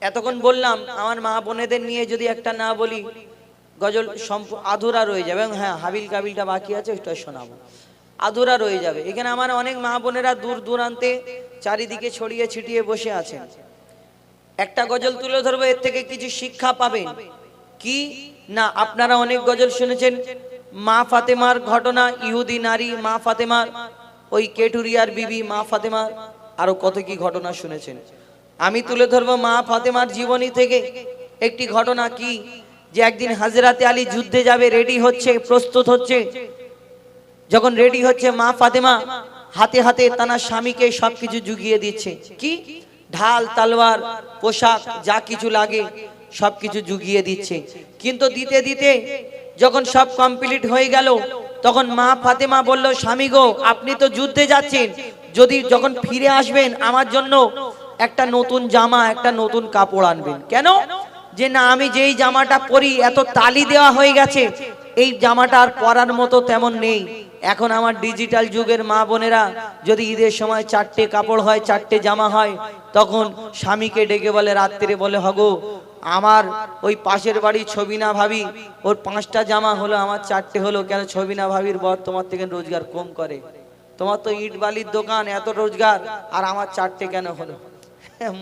এতক্ষণ বললাম আমার মা বোনেদের নিয়ে যদি একটা না বলি গজল আধুরা রয়ে যাবে। হ্যাঁ, হাবিল কাবিলটা বাকি আছে, ওইটা শোনাবো, আধুরা রয়ে যাবে। এখানে আমার অনেক মা বোনেরা দূর দূরান্তে চারিদিকে ছড়িয়ে ছিটিয়ে বসে আছেন। একটা গজল তুলে ধরবো, এর থেকে কিছু শিক্ষা পাবেন। কি না, আপনারা অনেক গজল শুনেছেন মা ফাতেমার ঘটনা, ইহুদি নারী মা ফাতেমার, ওই কেটুরিয়ার বিবি মা ফাতেমার, আরো কত কি ঘটনা শুনেছেন। আমি তুলে ধরবো মা ফাতেমার জীবনী থেকে একটি ঘটনা। কি যে একদিন হযরতে আলী যুদ্ধে যাবে, রেডি হচ্ছে, প্রস্তুত হচ্ছে। যখন রেডি হচ্ছে, মা ফাতেমা হাতে হাতে তার স্বামীকে সবকিছু জুগিয়ে দিচ্ছে। কি ঢাল তলোয়ার পোশাক যা কিছু লাগে সবকিছু জুগিয়ে দিচ্ছে। কিন্তু দিতে দিতে যখন সব কমপ্লিট হয়ে গেল, তখন মা ফাতেমা বলল, স্বামী গো, আপনি তো যুদ্ধে যাচ্ছেন, যদি যখন ফিরে আসবেন আমার জন্য একটা নতুন জামা, একটা নতুন কাপড় আনবেন। কেন? যে না, আমি যেই জামাটা পরি এত তালি দেওয়া হয়ে গেছে, এই জামাটা আর পরার মতো তেমন নেই। এখন আমার ডিজিটাল যুগের মা বোনেরা যদি ঈদের সময় 4টে কাপড় হয়, 4টে জামা হয়, তখন স্বামীকে ডেকে বলে, রাত্রে বলে, হগো আমার ওই পাশের বাড়ি ছবিনা ভাবি, ওর 5টা জামা হলো, আমার 4টে হলো। কেন? ছবিনা ভাবির বর তোমার থেকে রোজগার কম করে, তোমার তো ইট বালির দোকান, এত রোজগার, আর আমার 4টে কেন হলো?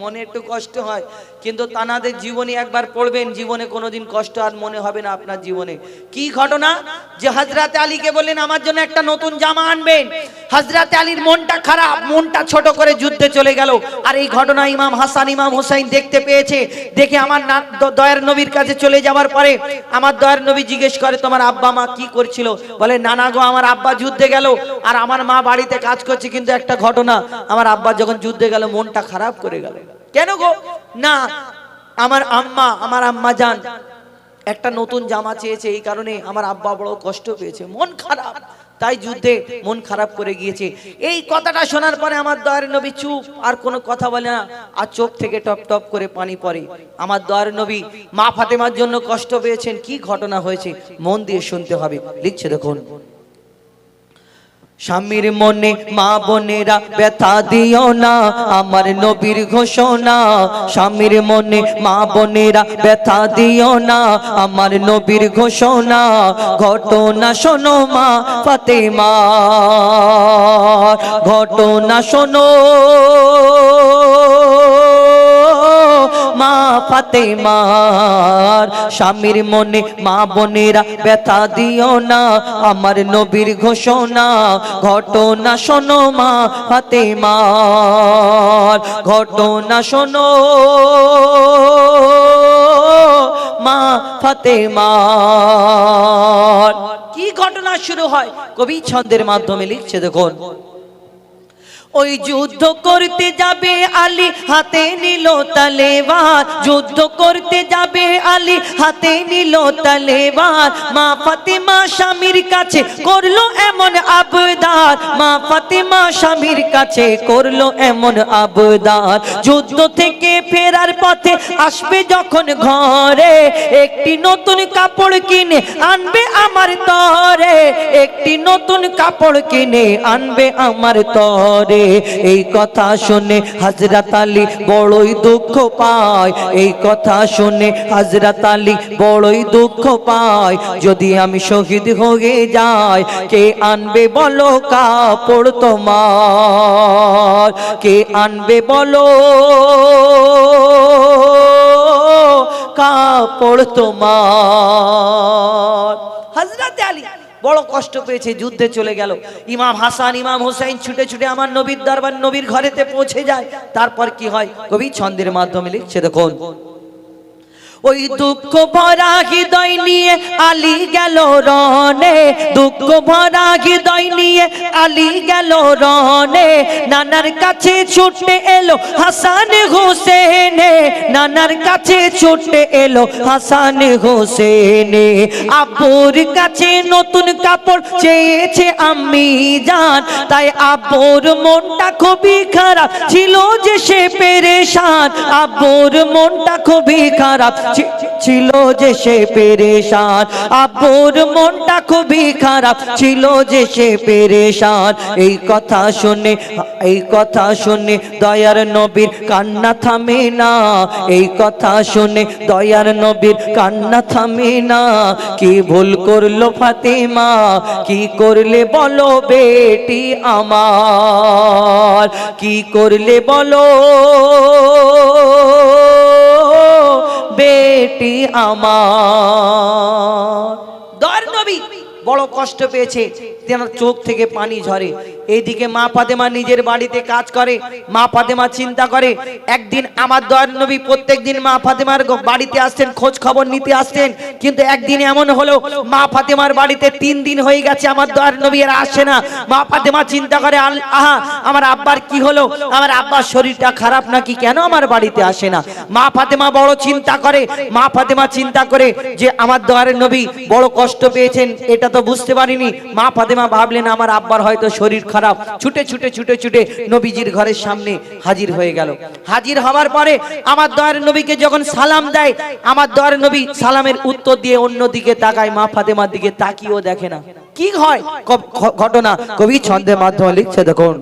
মনে একটু কষ্ট হয়, কিন্তু তানাদের জীবনী একবার পড়বেন, জীবনে কোনোদিন কষ্ট আর মনে হবে না আপনার জীবনে। কি ঘটনা? যে হযরতে আলীকে বললেন আমার জন্য একটা নতুন জামা আনবেন। হযরতে আলীর মনটা খারাপ, মনটা ছোট করে যুদ্ধে চলে গেল। আর এই ঘটনা ইমাম হাসান ইমাম হুসাইন দেখতে পেয়েছে। দেখে আমার দয়ার নবীর কাছে চলে যাওয়ার পরে আমার দয়ার নবী জিজ্ঞেস করে, তোমার আব্বা মা কি করছিল? বলে, নানা গো, আমার আব্বা যুদ্ধে গেল আর আমার মা বাড়িতে কাজ করছে। কিন্তু একটা ঘটনা, আমার আব্বা যখন যুদ্ধে গেল মনটা খারাপ করে গেল। কেন গো? না, আমার আম্মা জান একটা নতুন জামা চেয়েছে, এই কারণে আমার আব্বা বড় কষ্ট পেয়েছে, মন খারাপ, তাই যুদ্ধে মন খারাপ করে গিয়েছে। এই কথাটা শোনার পরে আমার দয়ার নবী চুপ, আর কোনো কথা বলে না, আর চোখ থেকে টপ টপ করে পানি পড়ে। আমার দয়ার নবী মা ফাতেমার জন্য কষ্ট পেয়েছেন। কি ঘটনা হয়েছে মন দিয়ে শুনতে হবে। লিখছে দেখুন, স্বামীর মনে মা বোনেরা ব্যথা দিও না, আমার নবীর ঘোষণা। স্বামীর মনে মা বোনেরা ব্যথা দিও না, আমার নবীর ঘোষণা। ঘটনা শোনো মা ফাতেমা, ঘটনা শোনো মা ফাতেমার। স্বামীর মনে মা বোনেরা ব্যথা দিও না, আমার নবীর ঘোষণা। ঘটনা শোনো মা ফাতেমার, ঘটনা শোনো মা ফাতেমার। কি ঘটনা শুরু হয় কবি ছন্দের মাধ্যমে লিখছে দেখুন, ওই যুদ্ধ করতে যাবে আলী, হাতে নিল তলোয়ার। যুদ্ধ করতে যাবে আলী, হাতে নিল তলোয়ার। মা ফাতেমা স্বামীর কাছে করলো এমন আবদার, মা ফাতেমা স্বামীর কাছে করলো এমন আবদার। যুদ্ধ থেকে ফেরার পথে আসবে যখন ঘরে, একটি নতুন কাপড় কিনে আনবে আমার তরে, একটি নতুন কাপড় কিনে আনবে আমার তরে। এই কথা শুনে হযরত আলী বড়ই দুঃখ পায়, এই কথা শুনে হযরত আলী বড়ই দুঃখ পায়। যদি আমি শহীদ হয়ে যাই, কে আনবে বলো কাপড় তোমার? কে আনবে বলো কাপড় তোমার? হযরত আলী বড় কষ্ট পেয়েছে, যুদ্ধে চলে গেল। ইমাম হাসান ইমাম হুসাইন ছুটে ছুটে আমার নবীর দরবার, নবীর ঘরেতে পৌঁছে যায়। তারপর কি হয় কবি ছন্দের মাধ্যমে লিখছে দেখুন, ওই দুঃখ ভরা হৃদয় নিয়ে আলী গেল রনে, দুঃখ ভরা হৃদয় নিয়ে আলী গেল রনে। নানার কাছে ছুটে এলো হাসান হোসেনে, নানার কাছে ছুটে এলো হাসান হোসেনে। আব্বুর কাছে নতুন কাপড় চেয়েছে আম্মি জান, তাই আব্বুর মনটা খুবই খারাপ ছিল যে সে পেরেশান। আব্বুর মনটা খুবই খারাপ ছিল যে সে পেরেশান, আব্বুর মনটা খুবই খারাপ ছিল যে সে পেরেশান। এই কথা শুনে দয়ার নবীর কান্না থামে না, এই কথা শুনে দয়ার নবীর কান্না থামে না। কি ভুল করলো ফাতেমা, কি করলে বলো বেটি আমার, কি করলে বলো বেটি আমার। দয়ার নবী বড় কষ্ট পেয়েছে, তেনার চোখ থেকে পানি ঝরে। এইদিকে মা ফাতেমা নিজের বাড়িতে কাজ করে, মা ফাতেমা চিন্তা করে একদিন আমার দয়ার নবী প্রত্যেকদিন মা ফাতেমার বাড়িতে আসতেন, খোঁজ খবর নিতে আসতেন, কিন্তু একদিন এমন হলো মা ফাতেমার বাড়িতে 3 দিন হয়ে গেছে আমার দয়ার নবী আর আসে না। মা ফাতেমা চিন্তা করে আহা আমার আব্বার কি হলো, আমার আব্বার শরীরটা খারাপ নাকি, কেন আমার বাড়িতে আসে না। মা ফাতেমা বড় চিন্তা করে, মা ফাতেমা চিন্তা করে যে আমার দয়ার নবী বড় কষ্ট পেয়েছেন, এটা তো বুঝতে পারিনি। মা ফাতেমা ভাবলেন আমার আব্বার হয়তো শরীর খারাপ। ছুটে ছুটে নবীজির ঘরের সামনে হাজির হয়ে গেল। হাজির হওয়ার পরে আমার দয়ার নবীকে যখন সালাম দেয়, আমার দয়ার নবী সালামের উত্তর দিয়ে অন্যদিকে তাকায়, মা ফাতেমার দিকে তাকিয়েও দেখে না। কি হয় ঘটনা কবি ছন্দের মাধ্যমে লিখছে দেখুন।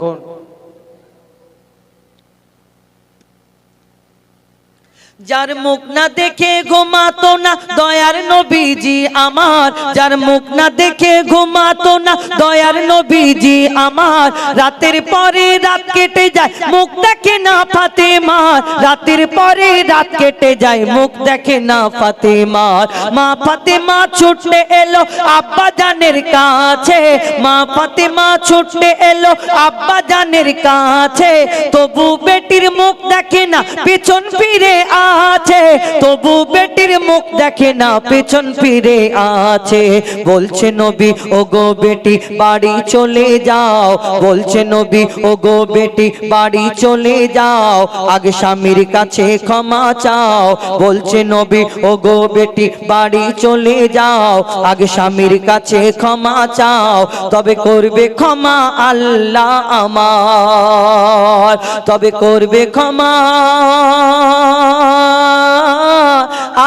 যার মুখ না দেখে ঘুমাতো না দয়ার নবীজি আমার, যার মুখ না দেখে ঘুমাতো না দয়ার নবীজি আমার, রাতের পরে রাত কেটে যায় মুখ দেখে না ফাতেমা, রাতের পরে রাত কেটে যায় মুখ দেখে না ফাতেমা। মা ফাতেমা ছুটে এলো আব্বা জানের কাছে, মা ফাতেমা ছুটে এলো আব্বা জানের কাছে, তবু বেটির মুখ দেখে না পেছন ফিরে আছে, তবু বেটির মুখ দেখে না পেছন ফিরে আছে। বলছে নবী ও গো বেটি বাড়ি চলে যাও, বলছে নবী ও গো বেটি বাড়ি চলে যাও, আগে স্বামীর কাছে ক্ষমা চাও, বলছে নবী ও গো বেটি বাড়ি চলে যাও, আগে স্বামীর কাছে ক্ষমা চাও, তবে করবে ক্ষমা আল্লাহ আমার, তবে করবে ক্ষমা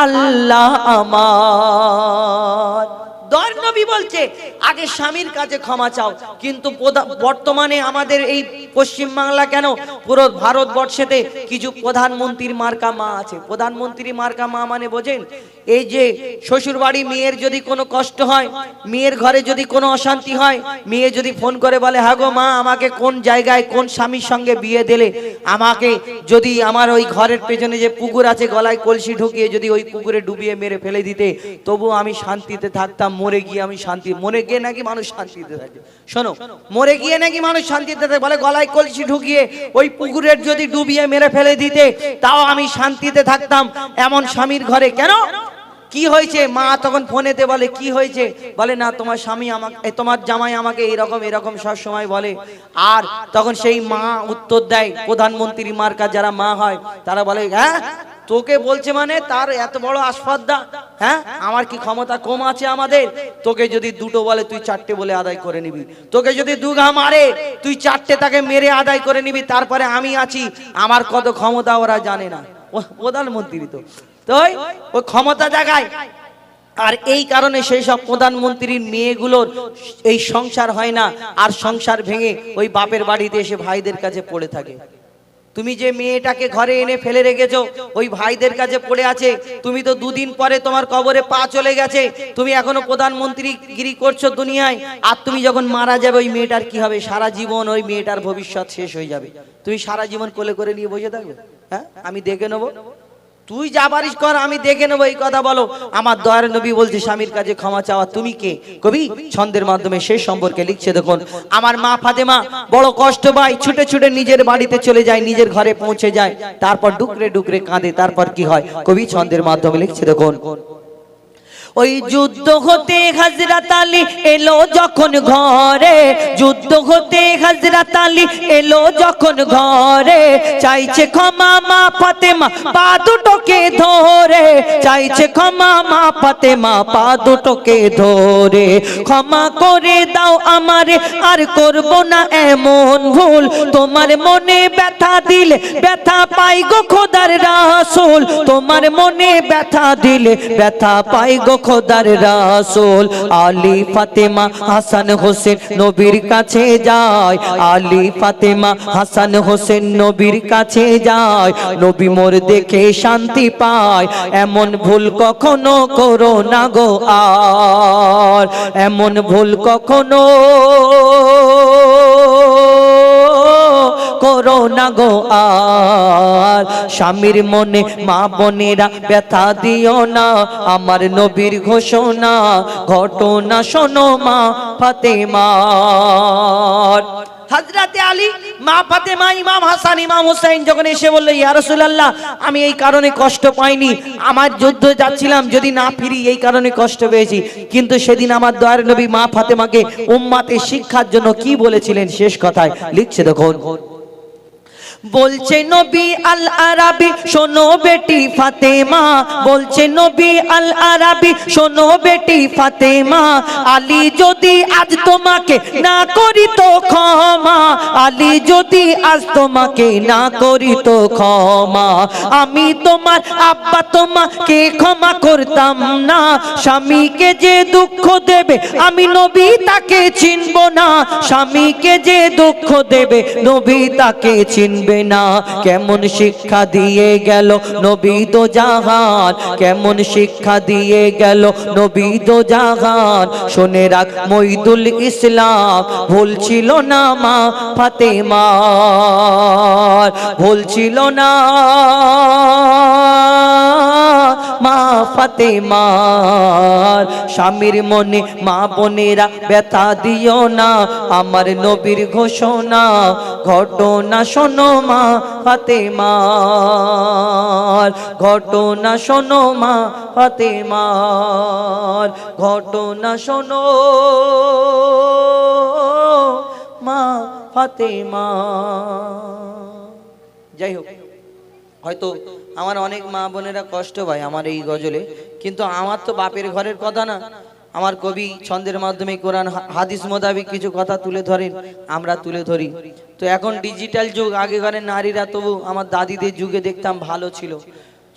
আল্লাহ আমার। দয়ার নবী বলছে আগে স্বামীর কাছে ক্ষমা চাও, কিন্তু বর্তমানে আমাদের এই পশ্চিম বাংলা কেন পুরো ভারতবর্ষেতে কিছু প্রধানমন্ত্রীর মার্কা মা আছে। প্রধানমন্ত্রী মার্কা মা মানে বোঝেন, এই যে শ্বশুর বাড়ি মেয়ের যদি কোনো কষ্ট হয়, মেয়ের ঘরে যদি কোনো অশান্তি হয়, মেয়ে যদি ফোন করে বলে হ্যাঁ গো মা আমাকে কোন জায়গায় কোন স্বামীর সঙ্গে বিয়ে দিলে, আমাকে যদি আমার ওই ঘরের পেছনে যে পুকুর আছে গলায় কলসি ঢুকিয়ে যদি ওই পুকুরে ডুবিয়ে মেরে ফেলে দিতে, তবু আমি শান্তিতে থাকতাম, মরে গিয়ে আমি শান্তি, মরে গিয়ে নাকি মানুষ শান্তিতে থাকে। শোনো, মরে গিয়ে নাকি মানুষ শান্তিতে থাকে, বলে গলায় কলসি ঢুকিয়ে ওই পুকুরের যদি ডুবিয়ে মেরে ফেলে দিতে তাও আমি শান্তিতে থাকতাম, এমন স্বামীর ঘরে কেন, কি হয়েছে? মা তখন ফোনেতে বলে কি হয়েছে, বলে না তোমার স্বামী আমাকে, তোমার জামাই আমাকে এরকম এরকম সব সময় বলে। আর তখন সেই মা উত্তর দেয়, প্রধানমন্ত্রী মার্কা যারা মা হয় তারা বলে হ্যাঁ তোকে বলছে মানে তার এত বড় আসফাদ্দা, হ্যাঁ আমার কি ক্ষমতা কম আছে আমাদের? তোকে যদি দুটো বলে তুই 4টে বলে আদায় করে নিবি, তোকে যদি দুঘা মারে তুই 4টে তাকে মেরে আদায় করে নিবি, তারপরে আমি আছি, আমার কত ক্ষমতা ওরা জানে না। প্রধানমন্ত্রী তো ওই ক্ষমতা জাগায়। আর এই কারণে সেই সব প্রধানমন্ত্রীর মেয়েগুলোর এই সংসার হয় না, আর সংসার ভেঙে ওই বাপের বাড়িতে এসে ভাইদের কাছে পড়ে থাকে। তুমি যে মেয়েটাকে ঘরে এনে ফেলে রেখেছো ওই ভাইদের কাছে পড়ে আছে, তুমি তো 2 দিন পরে তোমার কবরে পা চলে গেছে, তুমি এখনো প্রধানমন্ত্রী গিরি করছো দুনিয়ায়, আর তুমি যখন মারা যাবে ওই মেয়েটার কি হবে? সারা জীবন ওই মেয়েটার ভবিষ্যৎ শেষ হয়ে যাবে। তুমি সারা জীবন কোলে করে নিয়ে বসে থাকবে, হ্যাঁ আমি দেখে নেবো, তুই যা পারিস কর আমি দেখে নেবো, এই কথা বলো। আমার দয়ার নবী বলছে স্বামীর কাছে ক্ষমা চাওয়া, তুমি কে? কবি ছন্দের মাধ্যমে সেই সম্পর্কে লিখছে দেখুন। আমার মা ফাতেমা বড় কষ্ট পায়, ছুটে ছুটে নিজের বাড়িতে চলে যায়, নিজের ঘরে পৌঁছে যায়, তারপর ডুকরে ডুকরে কাঁদে। তারপর কি হয়? কবি ছন্দের মাধ্যমে লিখছে দেখুন। ওই যুদ্ধ হতে হযরত আলী এলো যখন ঘরে, যুদ্ধ হতে হযরত আলী এলো যখন ঘরে, চাইছে ক্ষমা মা ফাতেমা পা দুটোকে ধরে, চাইছে ক্ষমা মা ফাতেমা পা দুটোকে ধরে, ক্ষমা করে দাও আমারে আর করব না এমন ভুল, তোমার মনে ব্যথা দিলে ব্যথা পাই গো খোদার রাসূল, তোমার মনে ব্যথা দিলে ব্যথা পাই গো খোদার রাসূল। আলী ফাতেমা হাসান হোসেন নবীর কাছে যায়, আলী ফাতেমা হাসান হোসেন নবীর কাছে যায়, নবী মোর দেখে শান্তি পায়, এমন ভুল কখনো করো না গো আর, এমন ভুল কখনো করো না গো আর, স্বামীর মনে মা বোনেরা ব্যথা দিও না, আমার নবীর ঘোষণা ঘটনা শোনো মা ফাতেমার। হযরতে আলী মা ফাতেমা ইমাম হাসান ইমাম হুসাইন যখন এসে বলল ইয়া রাসূলুল্লাহ আমি এই কারণে কষ্ট পাইনি, আমার যুদ্ধ যাচ্ছিলাম যদি না ফিরি এই কারণে কষ্ট পেয়েছি, কিন্তু সেদিন আমার দয়ার নবী মা ফাতেমাকে উম্মতের শিক্ষার জন্য কি বলেছিলেন শেষ কথায় লিখছে দেখুন, বলছে নবী আল আরাবি শোনো বেটি ফাতেমা, বলছে নবী আল আরাবি শোনো বেটি ফাতেমা, আলী যদি আজ তোমাকে না করি তো ক্ষমা, আলী যদি আজ তোমাকে না করি তো ক্ষমা, আমি তোমার আব্বা তোমাকে ক্ষমা করতাম না, স্বামীকে যে দুঃখ দেবে আমি নবী তাকে চিনব না, স্বামীকে যে দুঃখ দেবে নবী তাকে চিনবে না। কেমন শিক্ষা দিয়ে গেল নবী দো জাহান, কেমন শিক্ষা দিয়ে গেল নবী দো জাহান, শুনে রাখ মঈদুল ইসলাম ভুল ছিল না মা ফাতেমার, ভুল ছিল না মা ফাতেমার, স্বামীর মনে মা বোনেরা ব্যথা দিও না, আমার নবীর ঘোষণা ঘটনা শোনো মা ফাতেমার, ঘটনা শোনো মা ফাতেমার, ঘটনা শোনো মা ফাতেমা। যাই হোক, হয়তো আমার অনেক মা বোনেরা কষ্ট পায় আমার এই গজলে, কিন্তু আমার তো বাপের ঘরের কথা না, আমার কবি ছন্দের মাধ্যমে কোরআন হাদিস মোতাবেক কিছু কথা তুলে ধরেন, আমরা তুলে ধরি। তো এখন ডিজিটাল যুগ, আগেকারের নারীরা তবু আমার দাদিদের যুগে দেখতাম ভালো ছিল,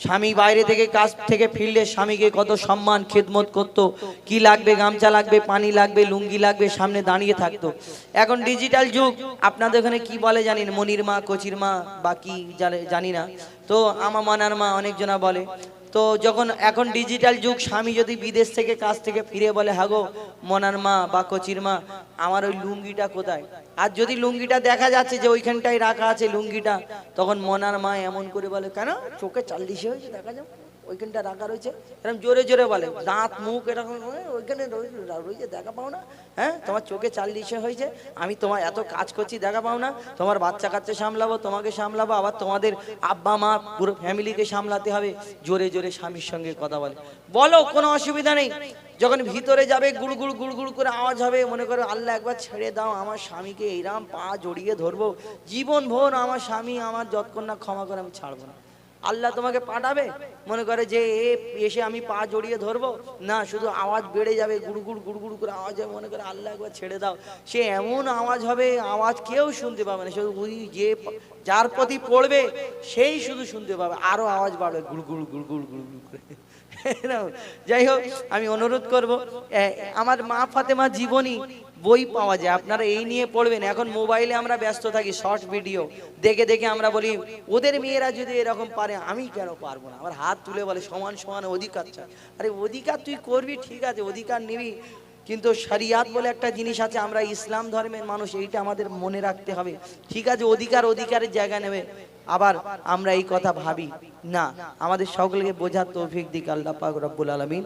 স্বামী বাইরে থেকে কাজ থেকে ফিরলে স্বামীকে কত সম্মান খেদমত করতো, কি লাগবে গামছা লাগবে পানি লাগবে লুঙ্গি লাগবে সামনে দাঁড়িয়ে থাকতো। এখন ডিজিটাল যুগ, আপনাদের ওখানে কি বলে জানি না, মনির মা কচির মা বা কি জানি না, তো আমার মানার মা অনেকজনা বলে। তো যখন এখন ডিজিটাল যুগ, স্বামী যদি বিদেশ থেকে কাজ থেকে ফিরে বলে হাগো মনার মা বা কচির মা আমার ওই লুঙ্গিটা কোথায়, আর যদি লুঙ্গিটা দেখা যাচ্ছে যে ওইখানটাই রাখা আছে লুঙ্গিটা, তখন মনার মা এমন করে বলে কেন চোখে চাল্লিশে হয়েছে দেখা যাও ওইখানটা রাখা রয়েছে, এরকম জোরে জোরে বলে, দাঁত মুখ এরকম ওইখানে রয়েছে দেখা পাও না, হ্যাঁ তোমার চোখে চাল্লিশে হয়েছে, আমি তোমার এত কাজ করছি দেখা পাও না, তোমার বাচ্চা কাচ্চা সামলাবো তোমাকে সামলাবো আবার তোমাদের আব্বা মা পুরো ফ্যামিলিকে সামলাতে হবে, জোরে জোরে স্বামীর সঙ্গে কথা বলে, বলো কোনো অসুবিধা নেই। যখন ভিতরে যাবে গুড়গুড় গুড়গুড় করে আওয়াজ হবে, মনে করো আল্লাহ একবার ছেড়ে দাও আমার স্বামীকে, এইরাম পা জড়িয়ে ধরবো জীবন ভোর, আমার স্বামী আমার যতক্ষণ না ক্ষমা করে আমি ছাড়বো না। আল্লাহ তোমাকে পাঠাবে মনে করে যে এসে আমি পা জড়িয়ে ধরবো না, শুধু আওয়াজ বেড়ে যাবে গুড়গুড় গুড়গুড় করে আওয়াজ হবে, মনে করে আল্লাহ একবার ছেড়ে দাও, সে এমন আওয়াজ হবে আওয়াজ কেউ শুনতে পাবে না, শুধু ওই যে যার প্রতি পড়বে সেই শুধু শুনতে পাবে, আরো আওয়াজ বাড়বে গুড়গুড় গুড়গুড় গুড়গুড় করে। যাই হোক, আমি অনুরোধ করব, আমার মা ফাতেমা জীবনী বই পাওয়া যায়, আপনারা এই নিয়ে পড়বেন। এখন মোবাইলে আমরা ব্যস্ত থাকি, শর্ট ভিডিও দেখে দেখে আমরা বলি ওদের মেয়েরা যদি এরকম পারে আমি কেন পারবো না, আমার হাত তুলে বলে সমান সমান অধিকার চাই, আরে অধিকার তুই করবি ঠিক আছে, অধিকার নিবি, কিন্তু শরিয়াত বলে একটা জিনিস আছে, আমরা ইসলাম ধর্মের মানুষ, এইটা আমাদের মনে রাখতে হবে, ঠিক আছে অধিকার অধিকারের জায়গা নেবে, আবার আমরা এই কথা ভাবি না, আমাদের সকলকে বোঝার তৌফিক দিক আল্লাহ পাক রব্বুল আলামিন।